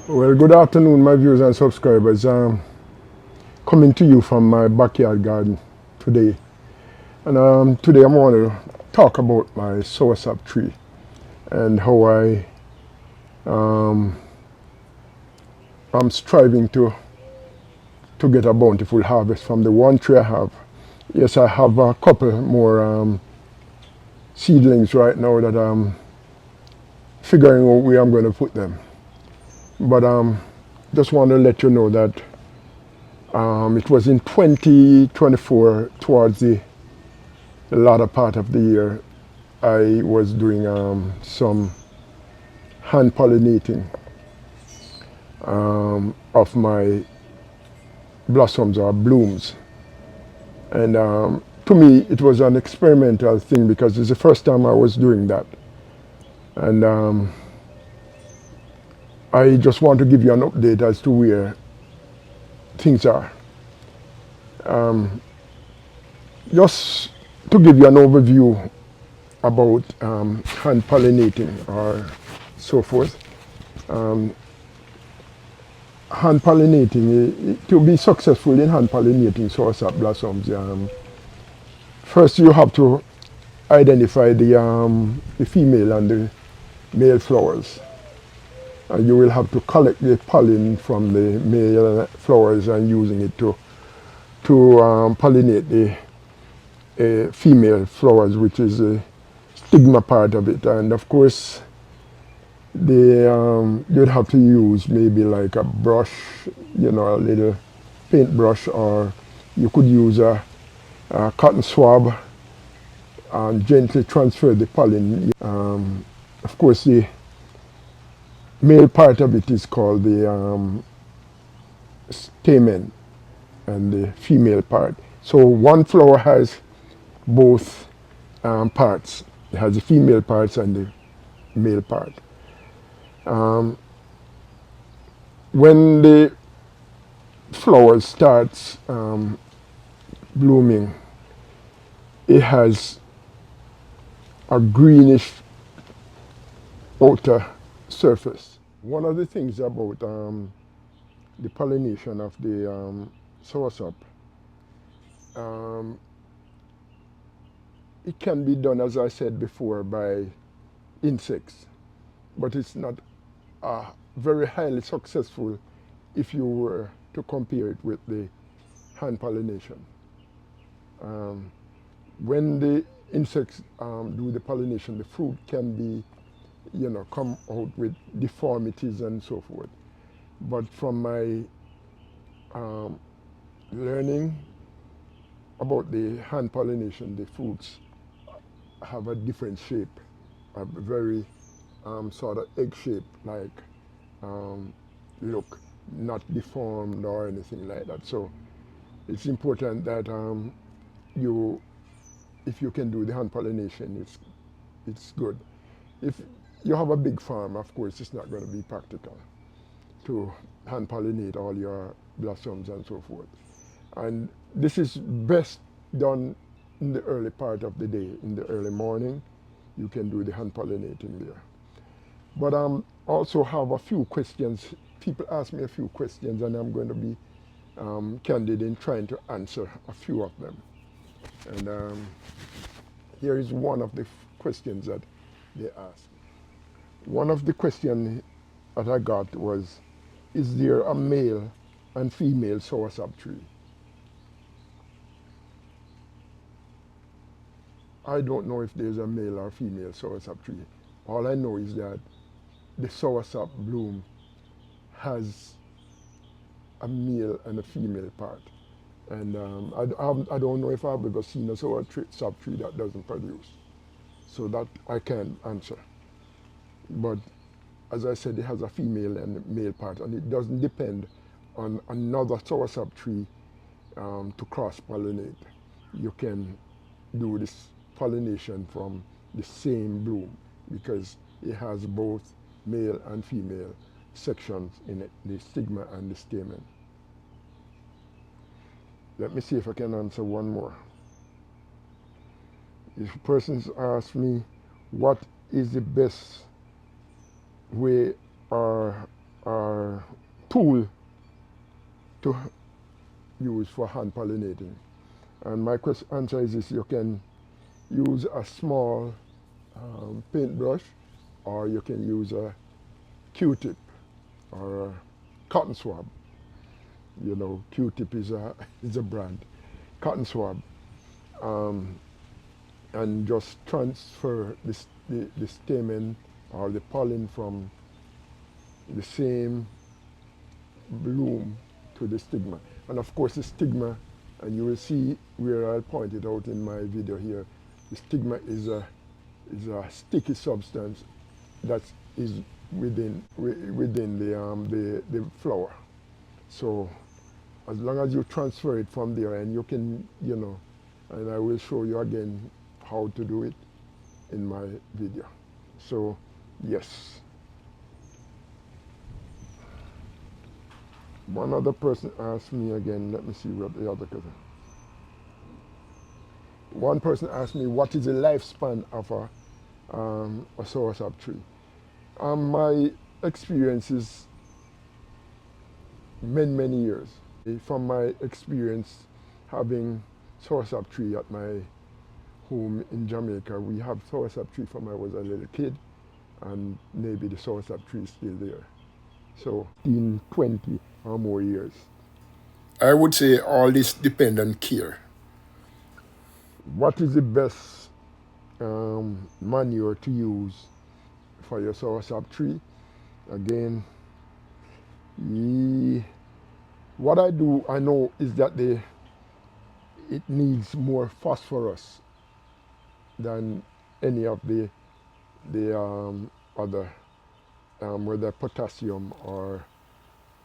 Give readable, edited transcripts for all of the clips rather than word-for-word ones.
Well, good afternoon, my viewers and subscribers. Coming to you from my backyard garden today. And today I'm going to talk about my soursop tree and how um, I'm striving to get a bountiful harvest from the one tree I have. Yes, I have a couple more seedlings right now that I'm figuring out where I'm going to put them. But just want to let you know that it was in 2024, towards the latter part of the year, I was doing some hand pollinating of my blossoms or blooms. And to me, it was an experimental thing because it's the first time I was doing that. And I just want to give you an update as to where things are. Just to give you an overview about hand pollinating or so forth. Hand pollinating, to be successful in hand pollinating soursop blossoms, first you have to identify the female and the male flowers. And you will have to collect the pollen from the male flowers and using it to pollinate the female flowers, which is the stigma part of it. And of course, you'd have to use maybe like a brush, a little paintbrush, or you could use a cotton swab and gently transfer the pollen. Of course, the male part of it is called the stamen, and the female part. So one flower has both parts. It has the female parts and the male part. When the flower starts blooming, it has a greenish outer surface. One of the things about the pollination of the soursop, um, it can be done, as I said before, by insects, but it's not very highly successful if you were to compare it with the hand pollination. Um, when the insects do the pollination, the fruit can be, come out with deformities and so forth. But from my um, learning about the hand pollination, the fruits have a different shape, a very sort of egg shape, like um, look, not deformed or anything like that. So it's important that you, if you can do the hand pollination, it's good. If you have a big farm, of course, it's not going to be practical to hand pollinate all your blossoms and so forth. And this is best done in the early part of the day, in the early morning. You can do the hand pollinating there. But also have a few questions. People ask me a few questions, and I'm going to be candid in trying to answer a few of them. And here is one of the questions that they asked. One of the questions that I got was, is there a male and female soursop tree? I don't know if there's a male or female soursop tree. All I know is that the soursop bloom has a male and a female part. And I don't know if I've ever seen a soursop tree that doesn't produce. So that I can't answer. But as I said, it has a female and a male part, and it doesn't depend on another soursop tree to cross-pollinate. You can do this pollination from the same bloom because it has both male and female sections in it, the stigma and the stamen. Let me see if I can answer one more. If a person asks me what is the best way or tool to use for hand pollinating. And my answer is this: you can use a small paintbrush, or you can use a Q-tip or a cotton swab. You know, Q-tip is a is a brand. Cotton swab, and just transfer the stamen or the pollen from the same bloom to the stigma. And of course the stigma, and you will see where I'll point it out in my video here, the stigma is a sticky substance that is within the flower. So as long as you transfer it from there, and you can, you know, and I will show you again how to do it in my video. So yes. One other person asked me again, let me see what the other person. One person asked me, what is the lifespan of a soursop tree? My experience is many years. From my experience having soursop tree at my home in Jamaica, we have soursop tree from I was a little kid, and maybe the soursop tree is still there. So in 20 or more years. I would say all this depends on care. What is the best manure to use for your soursop tree? Again, what I know is that it needs more phosphorus than any of the other, whether potassium or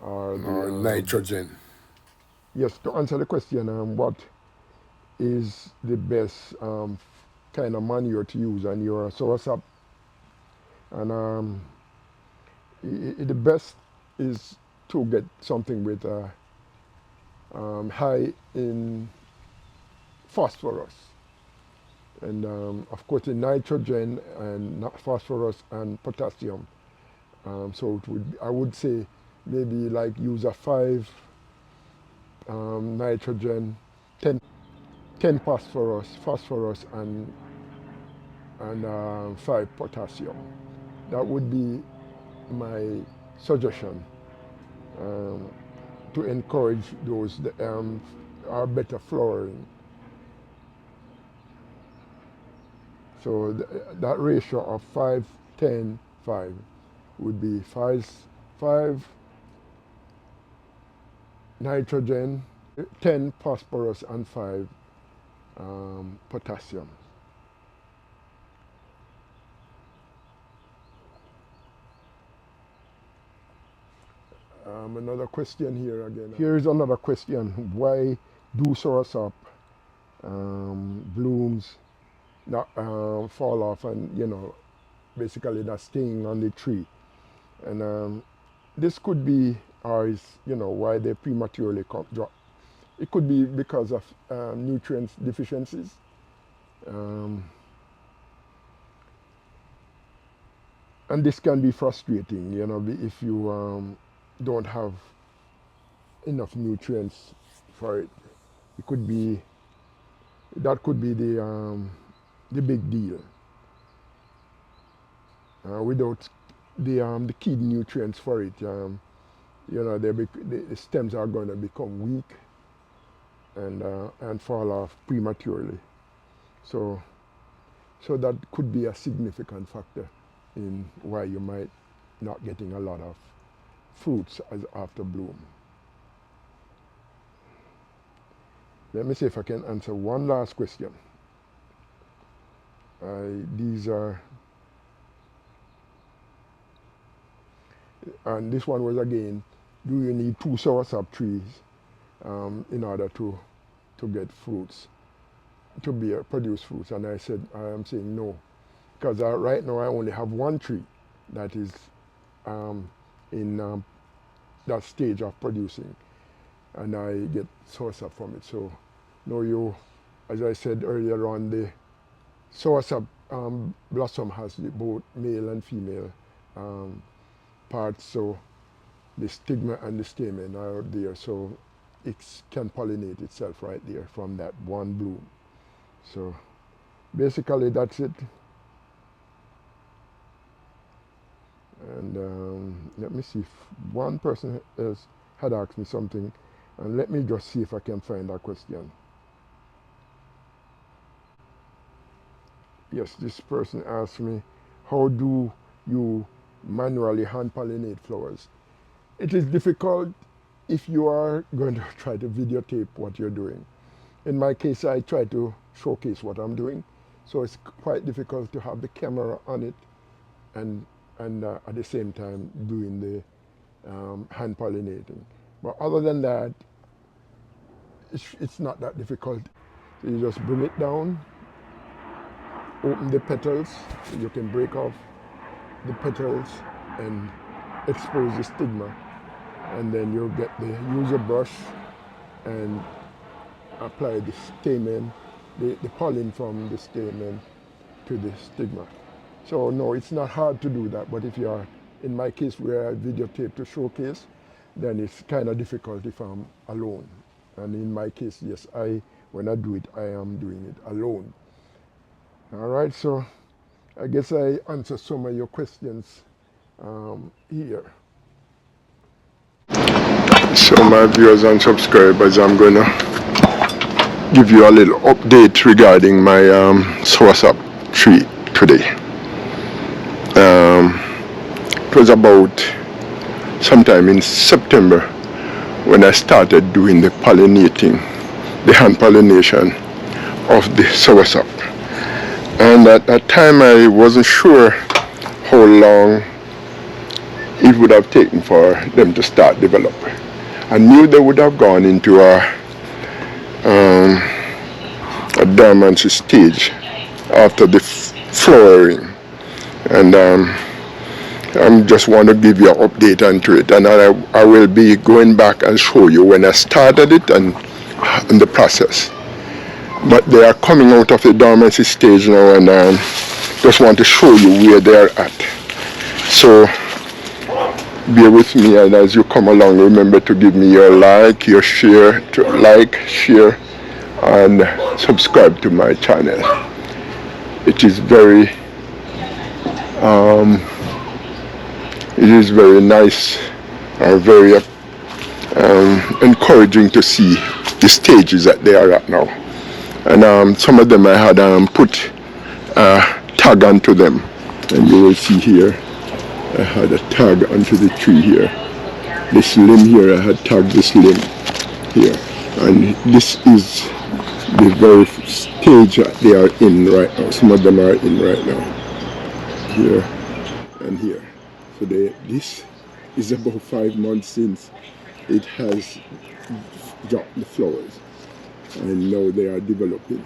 nitrogen. Yes, to answer the question, what is the best kind of manure to use on your soursop? And the best is to get something with high in phosphorus, and of course in nitrogen and phosphorus and potassium. So I would say maybe like use a 5 nitrogen, 10 phosphorus and 5 potassium. That would be my suggestion to encourage those that are better flowering. So that ratio of 5, 10, 5 would be 5 nitrogen, 10 phosphorus, and 5 potassium. Another question here again. Here is another question. Why do soursop blooms not fall off and, you know, basically not staying on the tree? And this could be, or is, you know, why they prematurely drop. It could be because of nutrients deficiencies. And this can be frustrating, you know, if you don't have enough nutrients for it. It could be, that could be the big deal. Without the key nutrients for it, you know, the stems are going to become weak and fall off prematurely. So that could be a significant factor in why you might not getting a lot of fruits after bloom. Let me see if I can answer one last question. These are, and this one was again, do you need 2 soursop trees in order to get fruits, to produce fruits? And I said, I am saying no, because right now I only have 1 tree that is in that stage of producing, and I get soursop from it. So no, as I said earlier on, the soursop blossom has both male and female parts. So the stigma and the stamen are out there, so it can pollinate itself right there from that one bloom. So basically that's it. And let me see if one person else had asked me something, and let me just see if I can find that question. Yes, this person asked me, how do you manually hand pollinate flowers? It is difficult if you are going to try to videotape what you're doing. In my case, I try to showcase what I'm doing, so it's quite difficult to have the camera on it and at the same time doing the hand pollinating. But other than that, it's not that difficult. So you just bring it down, open the petals, so you can break off the petals and expose the stigma, and then you use a brush and apply the stamen, the pollen from the stamen to the stigma. So no, it's not hard to do that, but if you are, in my case where I videotape to showcase, then it's kind of difficult if I'm alone. And in my case, yes, when I do it, I am doing it alone. All right, so I guess I answered some of your questions here. So my viewers and subscribers, I'm going to give you a little update regarding my soursop tree today. It was about sometime in September when I started doing the pollinating, the hand pollination of the soursop. And at that time I wasn't sure how long it would have taken for them to start develop. I knew they would have gone into a dormancy stage after the flowering, and I just want to give you an update onto it, and I will be going back and show you when I started it and in the process. But they are coming out of the dormancy stage now, and just want to show you where they are at. So bear with me, and as you come along, remember to give me your like, your share, to like, share, and subscribe to my channel. It is very nice and very encouraging to see the stages that they are at now. And some of them I had put a tag onto them, and you will see here I had a tag onto the tree here. This limb here, I had tagged this limb here, and this is the very stage that they are in right now. Some of them are in right now, here and here. So this is about 5 months since it has dropped the flowers, and now they are developing.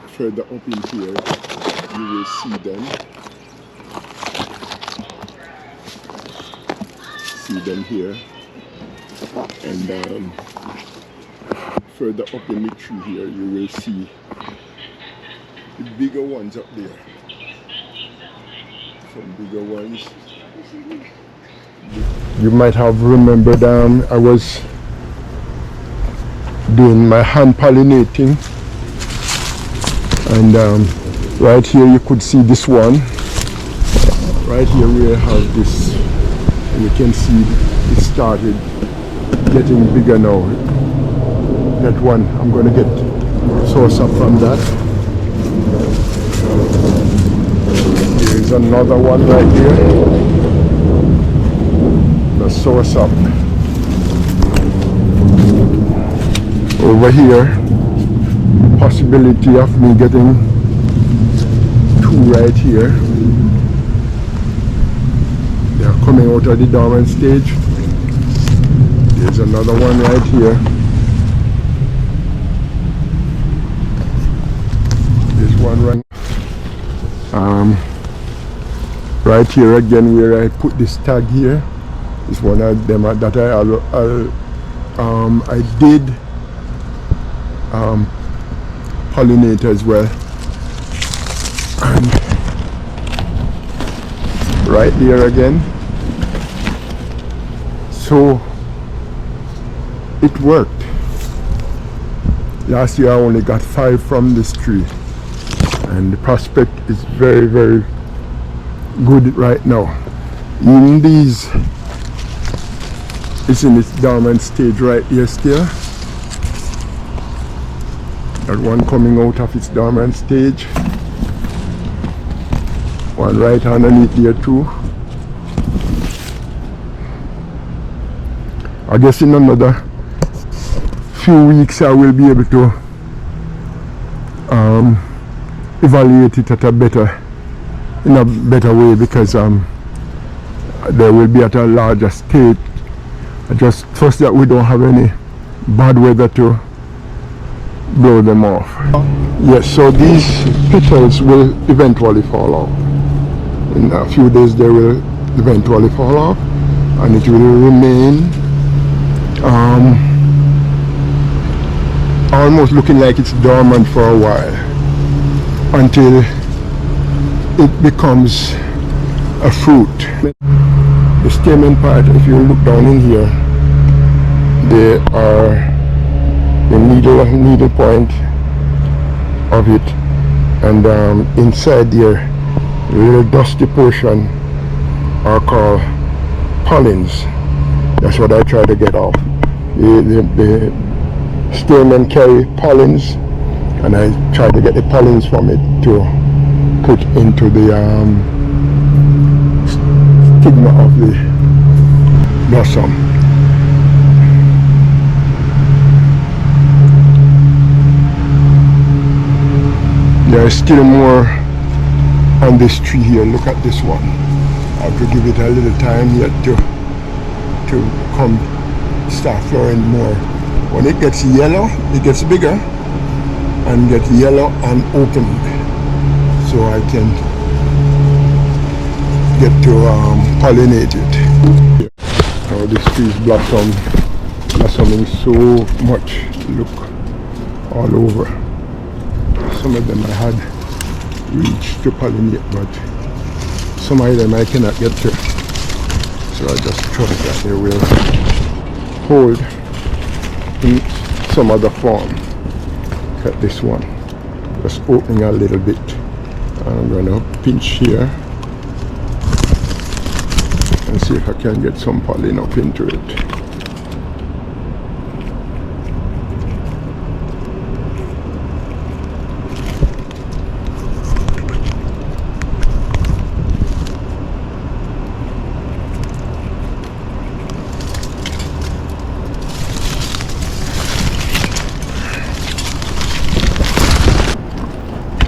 Further up in here, you will see them. See them here, and further up in the tree here, you will see the bigger ones up there. Some bigger ones. You might have remembered I was doing my hand pollinating, and right here you could see this one. Right here we have this, and you can see it started getting bigger now. That one, I'm going to get soursop from that. Here's another one right here. The soursop. Over here, possibility of me getting 2 right here. They are coming out of the dormant stage. There's another one right here. There's one right here again where I put this tag here. Is one of them that I did pollinate as well. And right there again, So it worked. Last year I only got 5 from this tree, and the prospect is very, very good right now. In these, it's in its dormant stage right here still. That one coming out of its dormant stage. One right underneath there too. I guess in another few weeks I will be able to evaluate it in a better way, because they will be at a larger state. I just trust that we don't have any bad weather to blow them off. Yes, so these petals will eventually fall off. In a few days they will eventually fall off, and it will remain almost looking like it's dormant for a while, until it becomes a fruit. The stamen part, if you look down in here, they are the needle point of it, and inside there, the little dusty portion are called pollens. That's what I try to get off. The stamen carry pollens, and I try to get the pollens from it to put into the stigma of the blossom. There is still more on this tree here. Look at this one. I have to give it a little time yet to come start flowering more. When it gets yellow, it gets bigger and gets yellow and opened, so I can get to pollinate it. Oh, this tree is blossoming so much. Look, all over. Some of them I had reached to pollinate, but some of them I cannot get to. So I just trust that they will hold in some other form. Look at this one, just opening a little bit. I'm going to pinch here and see if I can get some pollen up into it.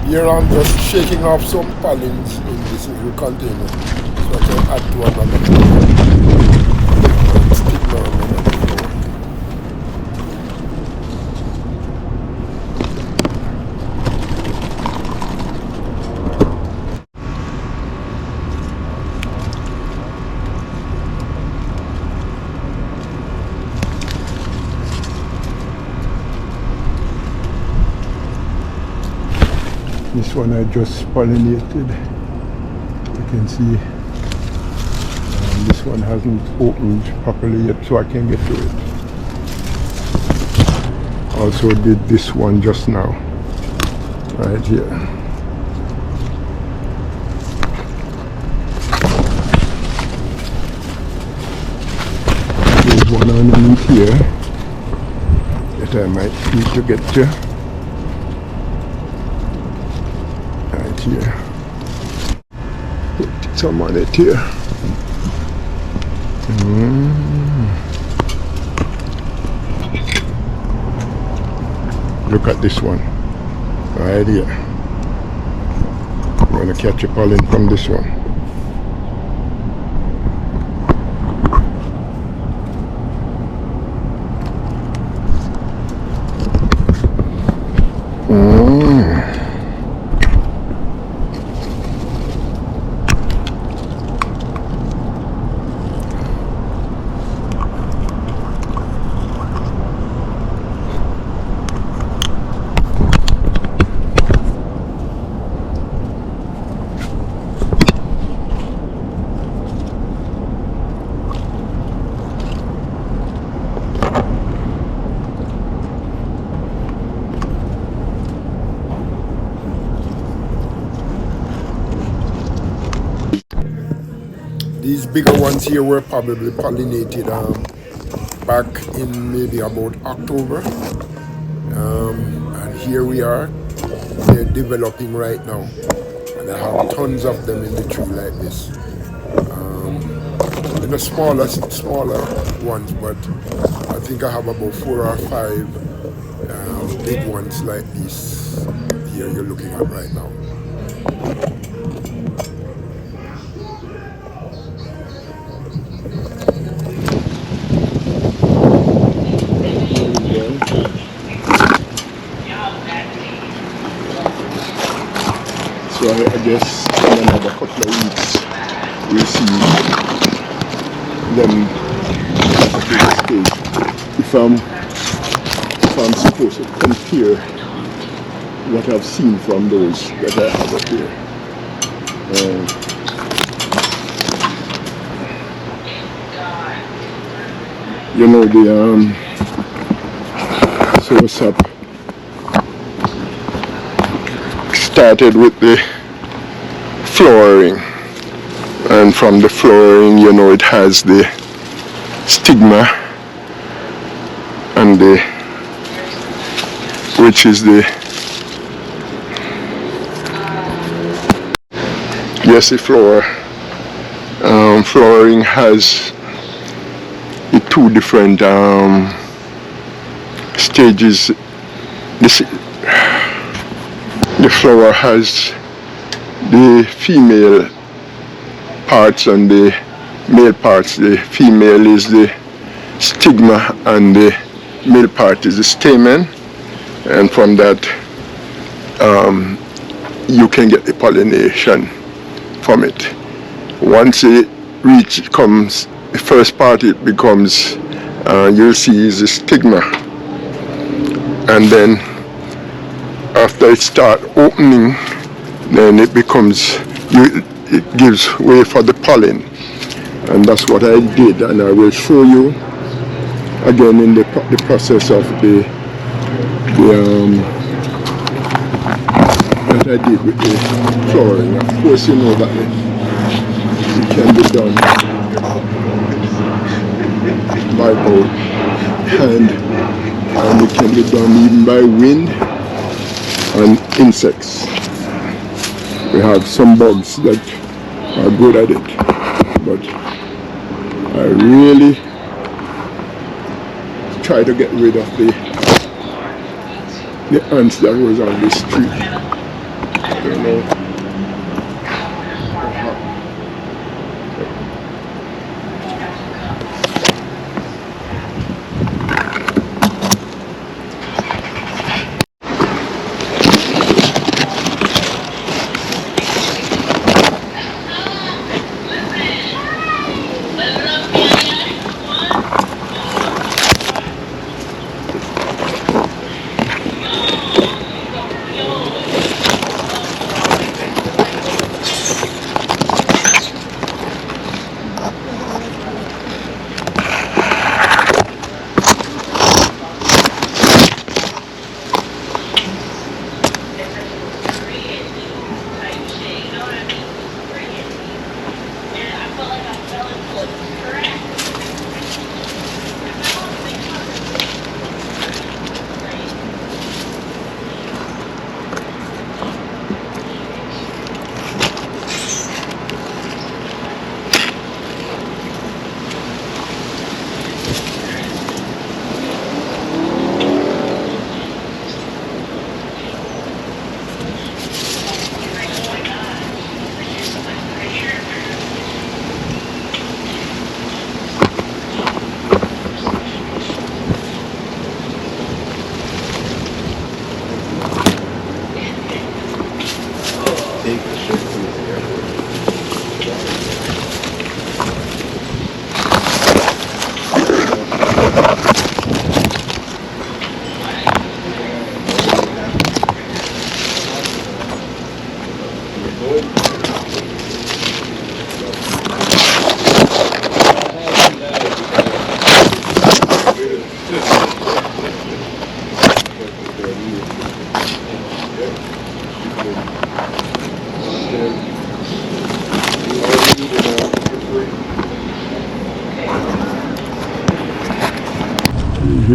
Here I'm just shaking off some pollens in this little container, so I can add to another and stick down another floor. This one I just pollinated. You can see this one hasn't opened properly yet, so I can get to it. Also did this one just now, right here. There's one underneath here that I might need to get to. Here. Put some on it here. Look at this one right here. I'm going to catch a pollen from this one. These bigger ones here were probably pollinated back in maybe about October. And here we are. They're developing right now. And I have tons of them in the tree like this. And the smaller ones, but I think I have about 4 or 5 big ones like this here you're looking at right now. So I guess in another couple of weeks we'll see them at this stage. If I'm supposed to compare what I've seen from those that I have up here. You know, the soursop started with the flowering, and from the flowering, you know, it has the stigma and which is the flower. Flowering has the 2 different stages. The flower has the female parts and the male parts. The female is the stigma and the male part is the stamen, and from that you can get the pollination from it. Once it comes the first part, it becomes you'll see is the stigma, and then after it starts opening, then it becomes it gives way for the pollen, and that's what I did, and I will show you again in the process of the that I did with the flowering. Of course, you know that it can be done by both hand, and it can be done even by wind and insects. We have some bugs that are good at it, but I really try to get rid of the ants that was on this tree. I don't know.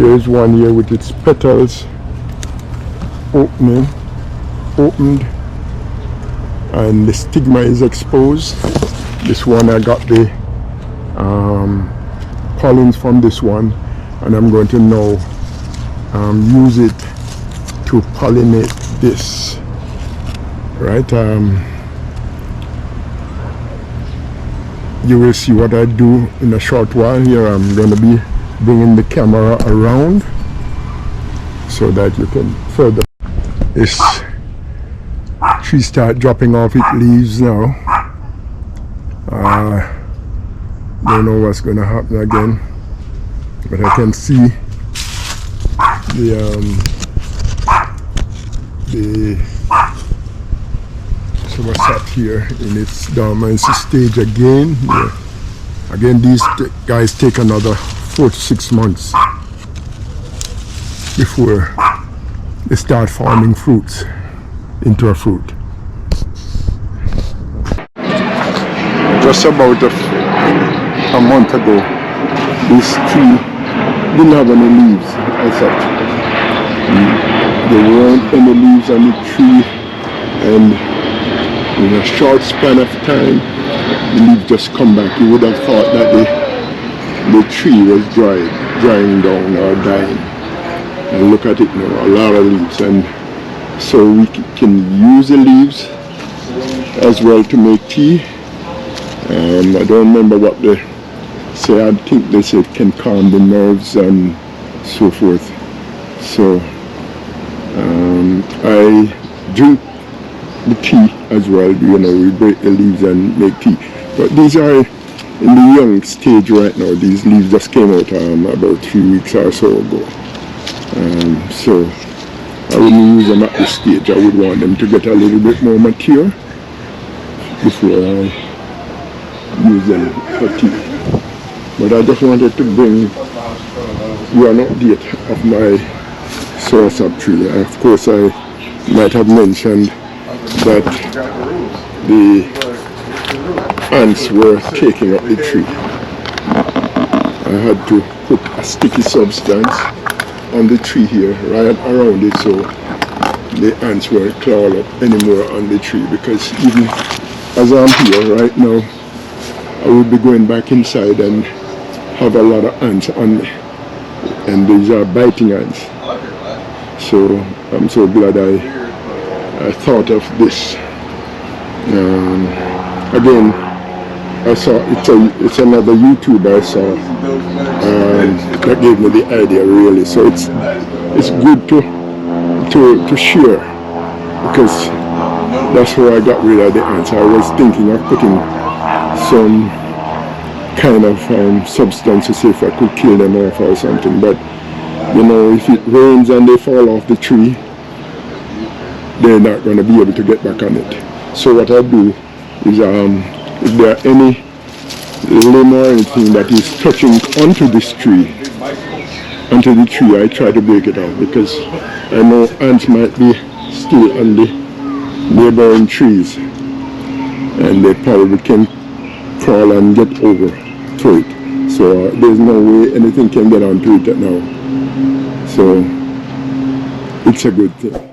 Here's one here with its petals opened, and the stigma is exposed. This one I got the pollens from this one, and I'm going to now use it to pollinate this, right? You will see what I do in a short while. Here I'm going to be bringing the camera around so that you can further. This tree start dropping off its leaves now. Don't know what's going to happen again, but I can see the so what's up here in its dormancy stage again. Yeah. Again, these guys take another 4 to 6 months before they start forming fruits into a fruit. Just about a month ago, this tree didn't have any leaves as such. There weren't any leaves on the tree, and in a short span of time, the leaves just come back. You would have thought that the tree was drying down or dying. And look at it now, a lot of leaves. And so we can use the leaves as well to make tea. I don't remember what they say. I think they say it can calm the nerves and so forth. So I drink the tea as well. You know, we break the leaves and make tea. But these are in the young stage right now. These leaves just came out about 3 weeks or so ago. So I wouldn't use them at this stage. I would want them to get a little bit more mature before I use them for tea. But I just wanted to bring you an update of my soursop tree. Of course, I might have mentioned that the ants were taking up the tree. I had to put a sticky substance on the tree here, right around it, so the ants weren't clawing up anymore on the tree, because even as I'm here right now, I will be going back inside and have a lot of ants on me, and these are biting ants. So I'm so glad I thought of this. Again, I saw it's another YouTuber I saw that gave me the idea, really. So it's good to share, because that's how I got rid of the ants. I was thinking of putting some kind of substance to see if I could kill them off or something, but you know, if it rains and they fall off the tree, they're not going to be able to get back on it. So what I do is if there are any limb or anything that is touching onto this tree, onto the tree, I try to break it off, because I know ants might be still on the neighboring trees and they probably can crawl and get over to it. So there's no way anything can get onto it now. So it's a good thing.